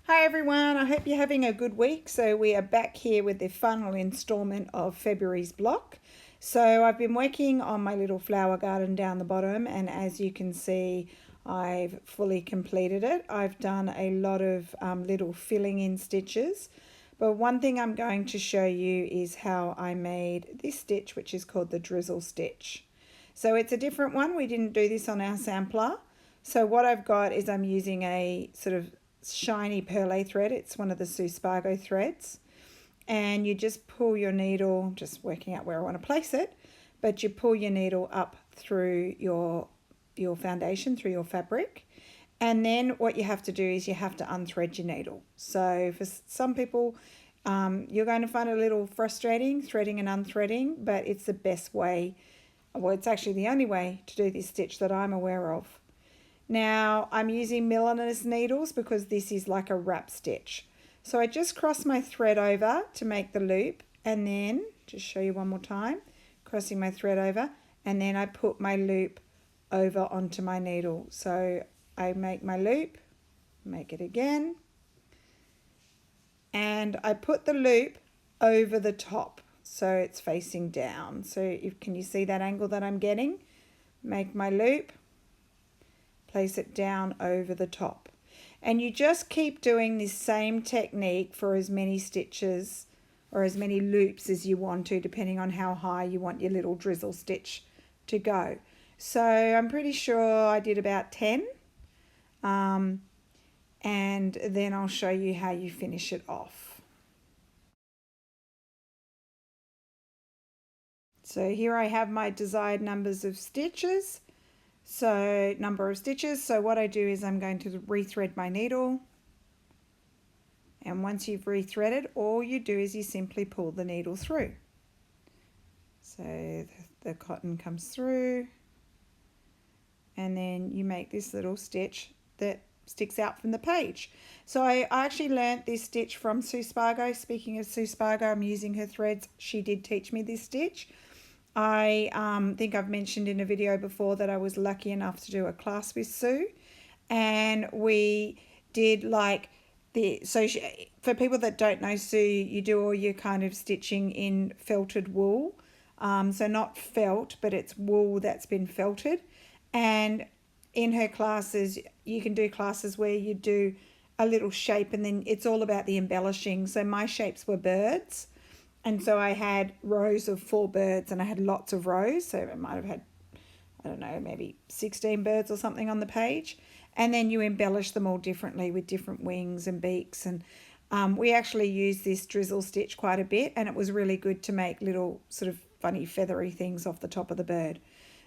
Hi everyone, I hope you're having a good week. So we are back here with the final installment of February's block. So I've been working on my little flower garden down the bottom, and as you can see, I've fully completed it. I've done a lot of little filling in stitches, but one thing I'm going to show you is how I made this stitch, which is called the drizzle stitch. So it's a different one. We didn't do this on our sampler. So what I've got is I'm using a sort of shiny perle thread. It's one of the Suffolk threads, and you just pull your needle, just working out where I want to place it, but you pull your needle up through your foundation, through your fabric, and then what you have to do is you have to unthread your needle. So for some people, you're going to find it a little frustrating threading and unthreading, but it's the best way. Well, it's actually the only way to do this stitch that I'm aware of. Now I'm using milliner's needles because this is like a wrap stitch. So I just cross my thread over to make the loop, and then just show you one more time, crossing my thread over, and then I put my loop over onto my needle. So I make my loop, make it again, and I put the loop over the top so it's facing down. So can you see that angle that I'm getting? Make my loop, place it down over the top, and you just keep doing this same technique for as many stitches or as many loops as you want to, depending on how high you want your little drizzle stitch to go. So I'm pretty sure I did about 10, and then I'll show you how you finish it off. So here I have my desired numbers of stitches. So number of stitches. So what I do is I'm going to rethread my needle, and once you've rethreaded, all you do is you simply pull the needle through. So the cotton comes through, and then you make this little stitch that sticks out from the page. So I actually learnt this stitch from Sue Spargo. Speaking of Sue Spargo, I'm using her threads. She did teach me this stitch. I think I've mentioned in a video before that I was lucky enough to do a class with Sue, and we did like for people that don't know Sue, you do all your kind of stitching in felted wool, so not felt, but it's wool that's been felted. And in her classes, you can do classes where you do a little shape, and then it's all about the embellishing. So my shapes were birds. And so I had rows of 4 birds, and I had lots of rows. So I might have had, I don't know, maybe 16 birds or something on the page. And then you embellish them all differently with different wings and beaks. And we actually used this drizzle stitch quite a bit, and it was really good to make little sort of funny feathery things off the top of the bird.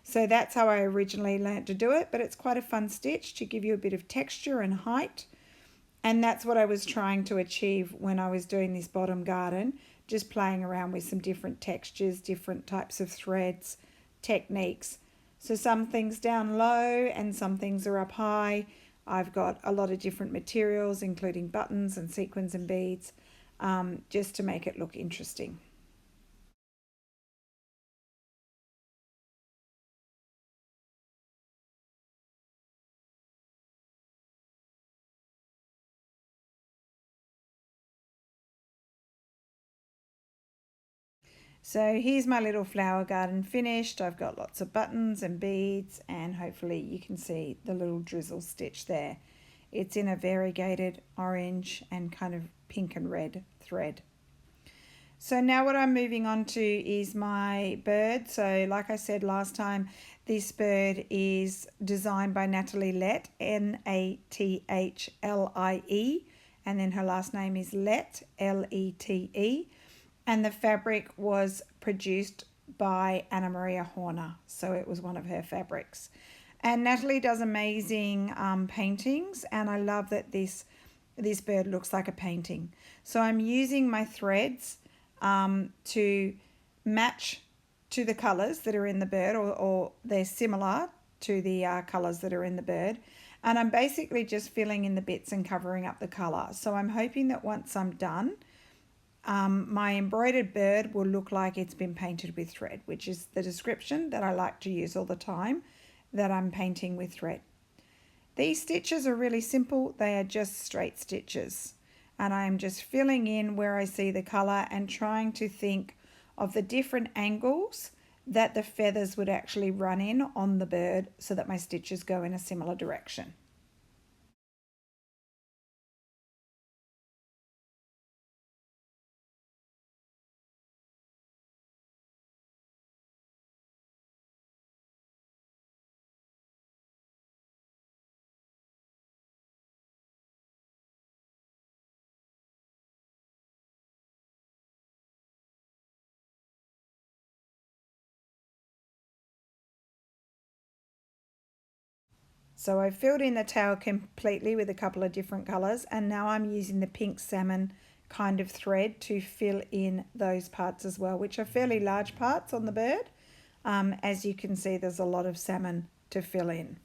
So that's how I originally learnt to do it, but it's quite a fun stitch to give you a bit of texture and height. And that's what I was trying to achieve when I was doing this bottom garden, just playing around with some different textures, different types of threads, techniques. So some things down low and some things are up high. I've got a lot of different materials, including buttons and sequins and beads, just to make it look interesting. So here's my little flower garden finished. I've got lots of buttons and beads, and hopefully you can see the little drizzle stitch there. It's in a variegated orange and kind of pink and red thread. So now what I'm moving on to is my bird. So like I said last time, this bird is designed by Natalie Lett, Nathle, and then her last name is Lett, Lete. And the fabric was produced by Anna Maria Horner, so it was one of her fabrics. And Natalie does amazing paintings, and I love that this bird looks like a painting. So I'm using my threads to match to the colours that are in the bird, or they're similar to the colours that are in the bird. And I'm basically just filling in the bits and covering up the colour. So I'm hoping that once I'm done, my embroidered bird will look like it's been painted with thread, which is the description that I like to use all the time, that I'm painting with thread. These stitches are really simple. They are just straight stitches. And I'm just filling in where I see the colour and trying to think of the different angles that the feathers would actually run in on the bird so that my stitches go in a similar direction. So I've filled in the tail completely with a couple of different colours, and now I'm using the pink salmon kind of thread to fill in those parts as well, which are fairly large parts on the bird. As you can see, there's a lot of salmon to fill in.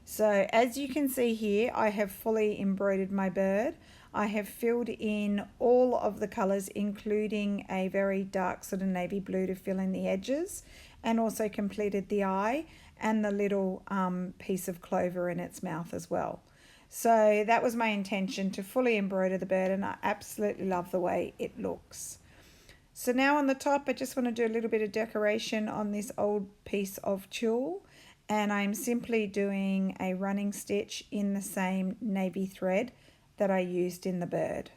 So as you can see here, I have fully embroidered my bird. I have filled in all of the colours, including a very dark sort of navy blue to fill in the edges, and also completed the eye and the little piece of clover in its mouth as well. So that was my intention, to fully embroider the bird, and I absolutely love the way it looks. So now on the top, I just want to do a little bit of decoration on this old piece of tulle, and I'm simply doing a running stitch in the same navy thread that I used in the bird.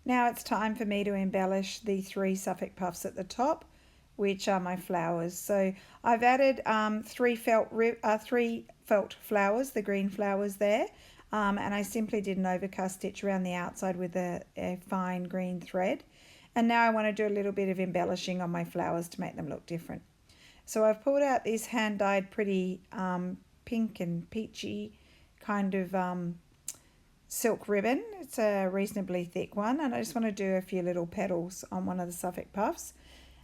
Now it's time for me to embellish the 3 Suffolk Puffs at the top, which are my flowers. So I've added 3 felt flowers, the green flowers there, and I simply did an overcast stitch around the outside with a fine green thread. And now I want to do a little bit of embellishing on my flowers to make them look different. So I've pulled out this hand-dyed pretty pink and peachy kind of silk ribbon. It's a reasonably thick one, and I just want to do a few little petals on one of the Suffolk Puffs.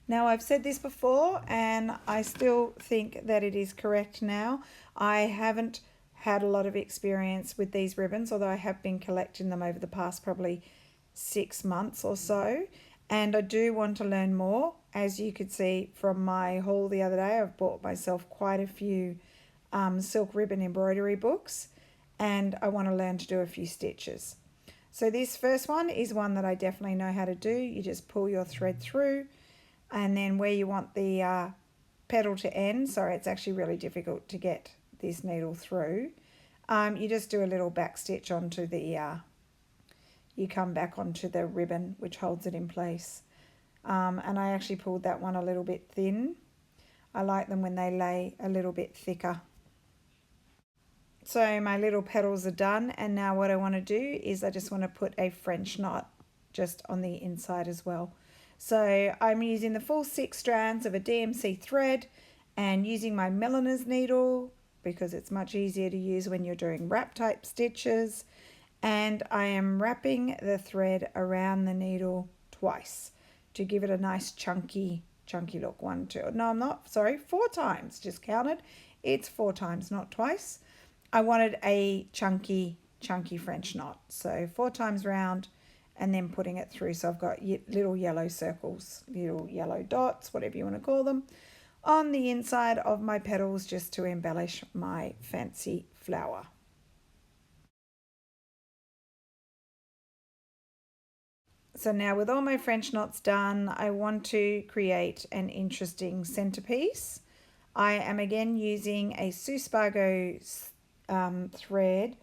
Now, I've said this before and I still think that it is correct now. I haven't had a lot of experience with these ribbons, although I have been collecting them over the past probably 6 months or so, and I do want to learn more. As you could see from my haul the other day, I've bought myself quite a few silk ribbon embroidery books, and I want to learn to do a few stitches. So this first one is one that I definitely know how to do. You just pull your thread through, and then where you want the petal to end, sorry, it's actually really difficult to get this needle through, you just do a little back stitch onto the, you come back onto the ribbon which holds it in place. And I actually pulled that one a little bit thin. I like them when they lay a little bit thicker. So my little petals are done, and now what I want to do is I just want to put a French knot just on the inside as well. So I'm using the full 6 strands of a DMC thread and using my milliner's needle because it's much easier to use when you're doing wrap type stitches, and I am wrapping the thread around the needle twice to give it a nice chunky look. 1, 2, no I'm not, sorry, 4 times, just counted, it's 4 times, not twice. I wanted a chunky French knot, so 4 times round and then putting it through. So I've got little yellow circles, little yellow dots, whatever you want to call them, on the inside of my petals just to embellish my fancy flower. So now with all my French knots done, I want to create an interesting centerpiece. I am again using a Suffolk thread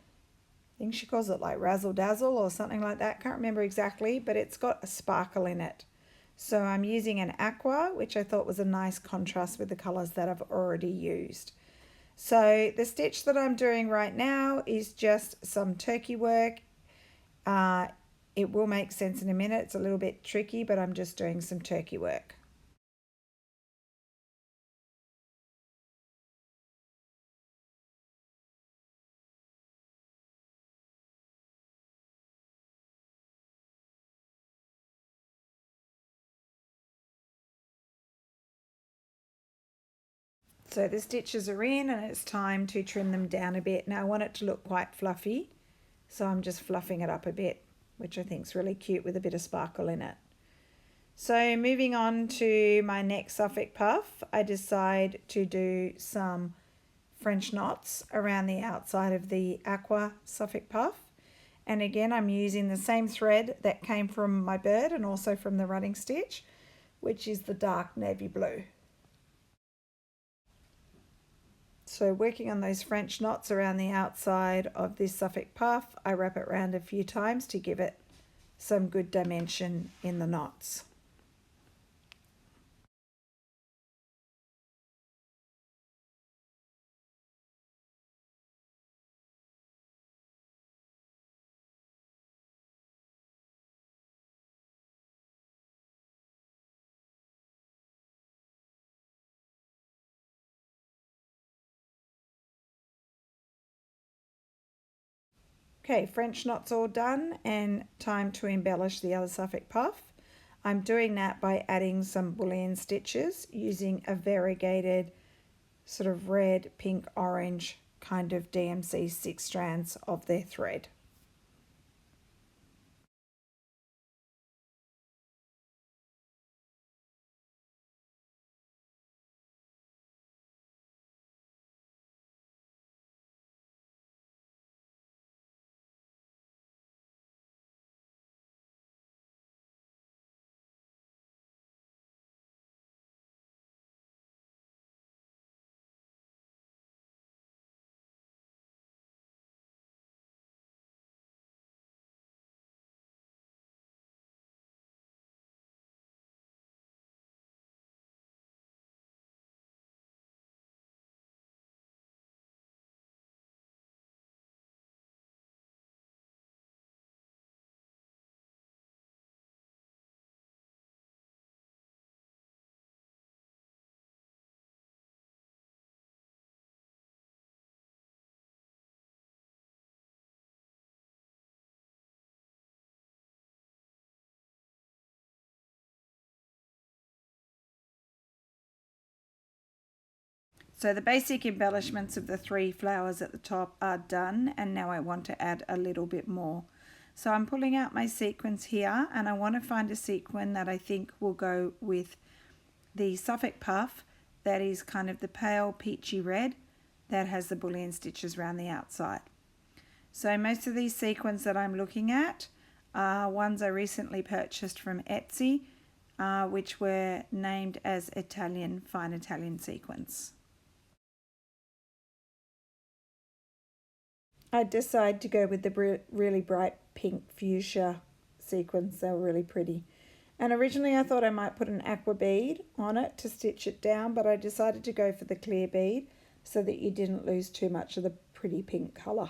think she calls it like Razzle Dazzle or something like that. Can't remember exactly, but it's got a sparkle in it. So I'm using an aqua, which I thought was a nice contrast with the colours that I've already used. So the stitch that I'm doing right now is just some turkey work. It will make sense in a minute. It's a little bit tricky, but I'm just doing some turkey work. So the stitches are in and it's time to trim them down a bit. Now I want it to look quite fluffy, so I'm just fluffing it up a bit, which I think is really cute with a bit of sparkle in it. So moving on to my next Suffolk Puff, I decide to do some French knots around the outside of the aqua Suffolk Puff. And again, I'm using the same thread that came from my bird and also from the running stitch, which is the dark navy blue. So working on those French knots around the outside of this Suffolk Puff, I wrap it around a few times to give it some good dimension in the knots. Okay, French knots all done and time to embellish the other Suffolk Puff. I'm doing that by adding some bullion stitches using a variegated sort of red, pink, orange kind of DMC 6 strands of their thread. So the basic embellishments of the 3 flowers at the top are done, and now I want to add a little bit more. So I'm pulling out my sequins here, and I want to find a sequin that I think will go with the Suffolk Puff that is kind of the pale peachy red that has the bullion stitches around the outside. So most of these sequins that I'm looking at are ones I recently purchased from Etsy, which were named as fine Italian sequins. I decided to go with the really bright pink fuchsia sequins. They were really pretty. And originally I thought I might put an aqua bead on it to stitch it down, but I decided to go for the clear bead so that you didn't lose too much of the pretty pink colour.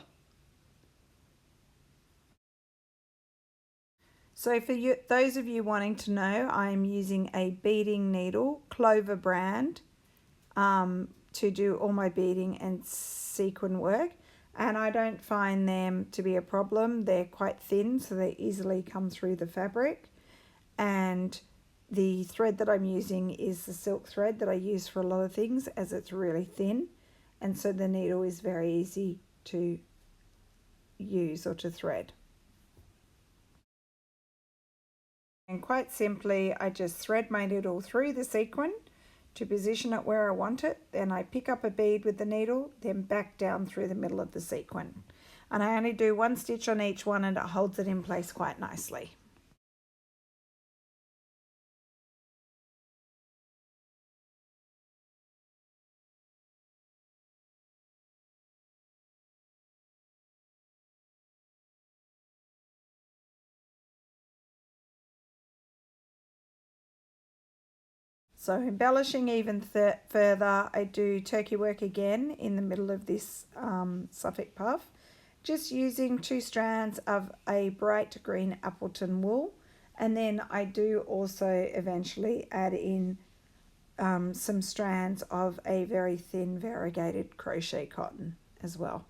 So for you, those of you wanting to know, I'm using a beading needle, Clover brand, to do all my beading and sequin work. And I don't find them to be a problem. They're quite thin, so they easily come through the fabric. And the thread that I'm using is the silk thread that I use for a lot of things, as it's really thin. And so the needle is very easy to use or to thread. And quite simply, I just thread my needle through the sequin to position it where I want it. Then I pick up a bead with the needle, then back down through the middle of the sequin. And I only do 1 stitch on each one, and it holds it in place quite nicely. So embellishing even further, I do turkey work again in the middle of this Suffolk Puff, just using 2 strands of a bright green Appleton wool, and then I do also eventually add in some strands of a very thin variegated crochet cotton as well.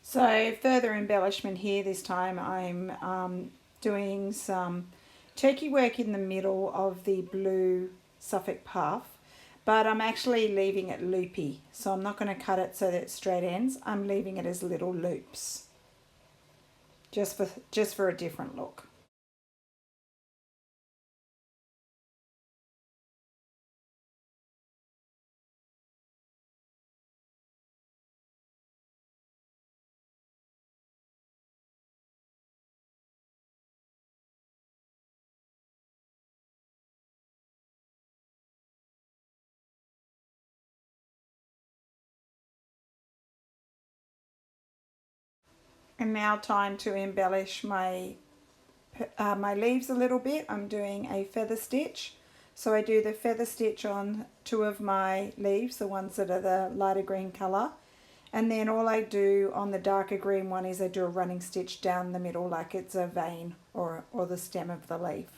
So further embellishment here, this time I'm doing some turkey work in the middle of the blue Suffolk Puff, but I'm actually leaving it loopy. So I'm not going to cut it so that it straight ends. I'm leaving it as little loops, just for a different look. And now time to embellish my leaves a little bit. I'm doing a feather stitch. So I do the feather stitch on 2 of my leaves, the ones that are the lighter green colour. And then all I do on the darker green one is I do a running stitch down the middle like it's a vein or the stem of the leaf.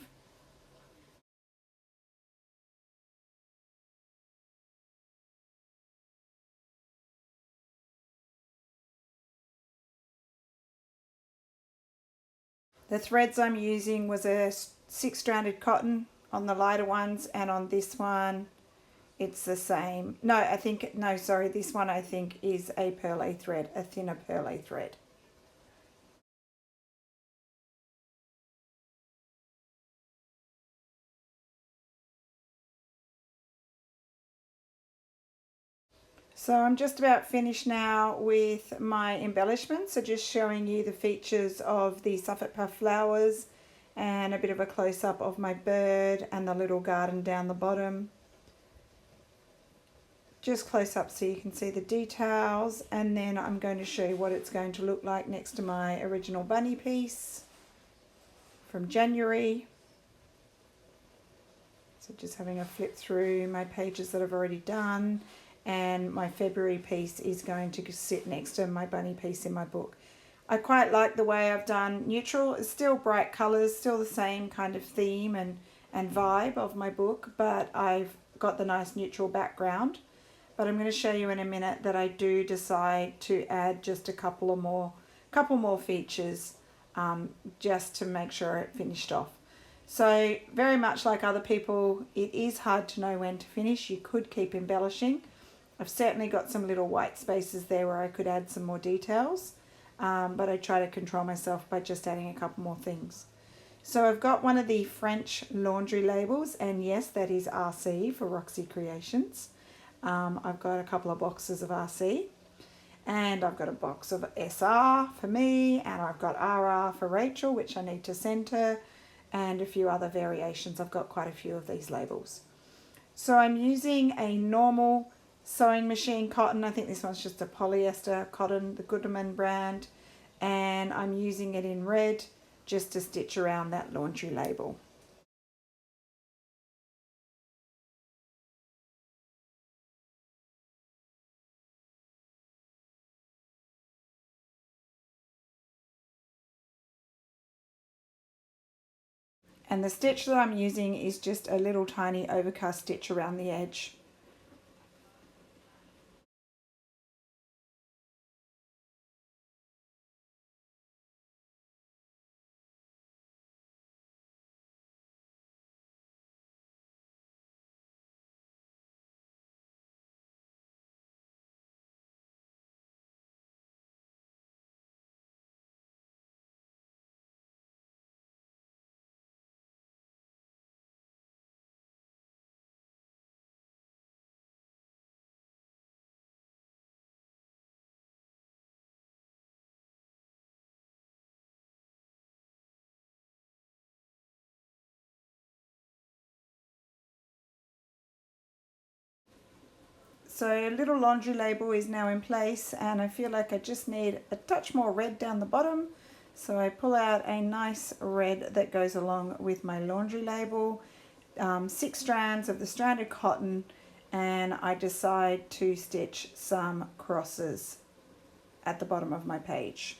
The threads I'm using was a 6-stranded cotton on the lighter ones, and on this one it's the same. No, sorry, this one I think is a perlé thread, a thinner perlé thread. So I'm just about finished now with my embellishments, so just showing you the features of the Suffolk Puff flowers and a bit of a close-up of my bird and the little garden down the bottom. Just close up so you can see the details, and then I'm going to show you what it's going to look like next to my original bunny piece from January. So just having a flip through my pages that I've already done, and my February piece is going to sit next to my bunny piece in my book. I quite like the way I've done neutral. It's still bright colours, still the same kind of theme and vibe of my book, but I've got the nice neutral background. But I'm going to show you in a minute that I do decide to add just a couple more features just to make sure it finished off. So very much like other people, it is hard to know when to finish. You could keep embellishing. I've certainly got some little white spaces there where I could add some more details, but I try to control myself by just adding a couple more things. So I've got one of the French laundry labels, and yes, that is RC for Roxy Creations. I've got a couple of boxes of RC, and I've got a box of SR for me, and I've got RR for Rachel, which I need to send her, and a few other variations. I've got quite a few of these labels. So I'm using a normal sewing machine cotton. I think this one's just a polyester cotton, the Goodman brand, and I'm using it in red just to stitch around that laundry label. And the stitch that I'm using is just a little tiny overcast stitch around the edge. So a little laundry label is now in place, and I feel like I just need a touch more red down the bottom. So I pull out a nice red that goes along with my laundry label, 6 strands of the stranded cotton, and I decide to stitch some crosses at the bottom of my page.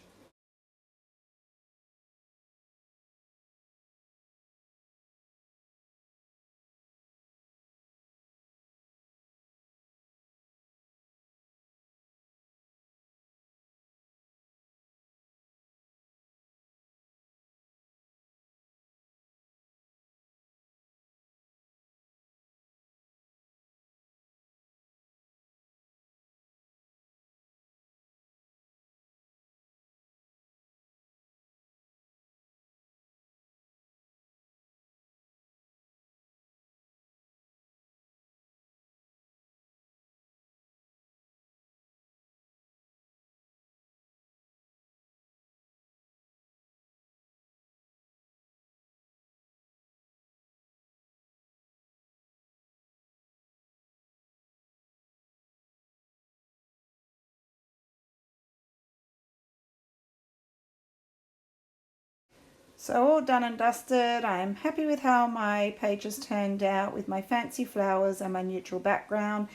So all done and dusted. I'm happy with how my page has turned out with my fancy flowers and my neutral background,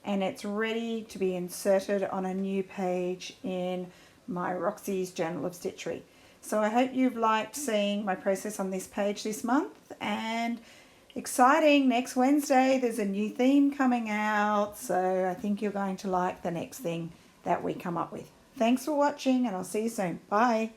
and it's ready to be inserted on a new page in my Roxy's Journal of Stitchery. So I hope you've liked seeing my process on this page this month, and exciting, next Wednesday there's a new theme coming out, so I think you're going to like the next thing that we come up with. Thanks for watching, and I'll see you soon. Bye.